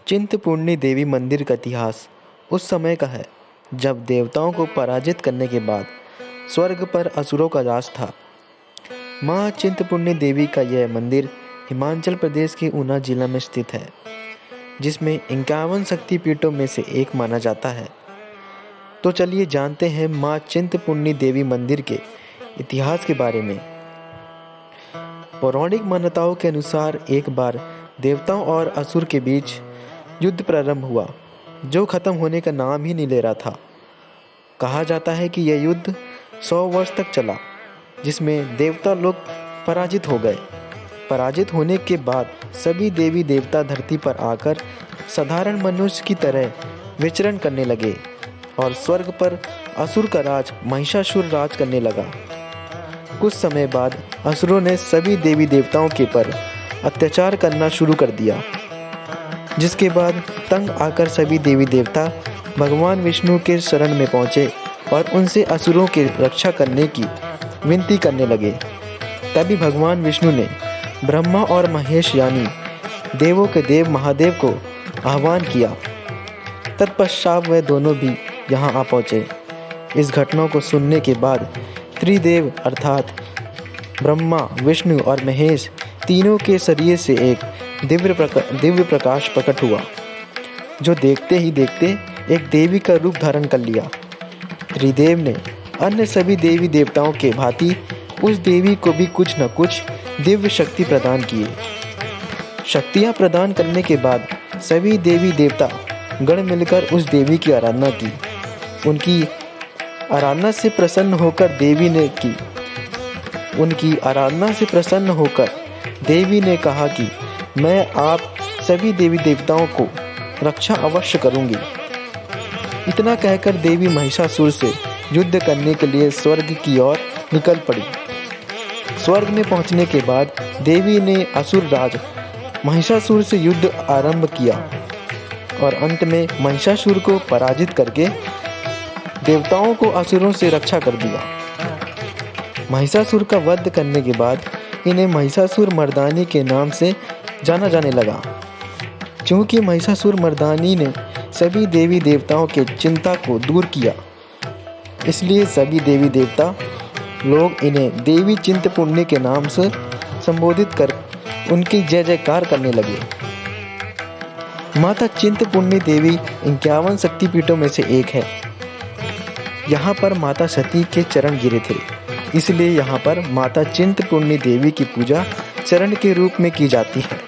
चिंतपूर्णी देवी मंदिर का इतिहास उस समय का है जब देवताओं को पराजित करने के बाद स्वर्ग पर असुरों का राज था। माँ चिंतपूर्णी देवी का यह मंदिर हिमाचल प्रदेश के ऊना जिला में स्थित है, जिसमें 51 शक्तिपीठों में से एक माना जाता है। तो चलिए जानते हैं माँ चिंतपूर्णी देवी मंदिर के इतिहास के बारे में। पौराणिक मान्यताओं के अनुसार एक बार देवताओं और असुर के बीच युद्ध प्रारंभ हुआ, जो खत्म होने का नाम ही नहीं ले रहा था। कहा जाता है कि यह युद्ध 100 वर्ष तक चला, जिसमें देवता लोग पराजित हो गए। पराजित होने के बाद सभी देवी देवता धरती पर आकर साधारण मनुष्य की तरह विचरण करने लगे और स्वर्ग पर असुर का राज महिषासुर राज करने लगा। कुछ समय बाद असुरों ने सभी देवी देवताओं के पर अत्याचार करना शुरू कर दिया, जिसके बाद तंग आकर सभी देवी देवता भगवान विष्णु के शरण में पहुँचे और उनसे असुरों की रक्षा करने की विनती करने लगे। तभी भगवान विष्णु ने ब्रह्मा और महेश यानी देवों के देव महादेव को आह्वान किया। तत्पश्चात वे दोनों भी यहाँ आ पहुँचे। इस घटना को सुनने के बाद त्रिदेव अर्थात ब्रह्मा, विष्णु और महेश तीनों के शरीर से एक दिव्य प्रकाश प्रकट हुआ, जो देखते ही देखते एक देवी का रूप धारण कर लिया। त्रिदेव ने अन्य सभी देवी देवताओं के भांति उस देवी को भी कुछ न कुछ दिव्य शक्ति प्रदान किए। शक्तियाँ प्रदान करने के बाद सभी देवी देवता गण मिलकर उस देवी की आराधना की। उनकी आराधना से प्रसन्न होकर देवी ने कहा कि मैं आप सभी देवी देवताओं को रक्षा अवश्य करूंगी। इतना कहकर देवी महिषासुर से युद्ध करने के लिए स्वर्ग की ओर निकल पड़ी। स्वर्ग में पहुंचने के बाद देवी ने असुर राज महिषासुर से युद्ध आरंभ किया और अंत में महिषासुर को पराजित करके देवताओं को असुरों से रक्षा कर दिया। महिषासुर का वध करने के बाद इन्हें महिषासुर मर्दानी के नाम से जाना जाने लगा। क्योंकि महिषासुर मर्दानी ने सभी देवी देवताओं के चिंता को दूर किया, इसलिए सभी देवी देवता लोग इन्हें देवी चिंतपूर्णी के नाम से संबोधित कर उनकी जय जयकार करने लगे। माता चिंतपूर्णी देवी 51 शक्तिपीठों में से एक है। यहाँ पर माता सती के चरण गिरे थे, इसलिए यहाँ पर माता चिंतपूर्णी देवी की पूजा चरण के रूप में की जाती है।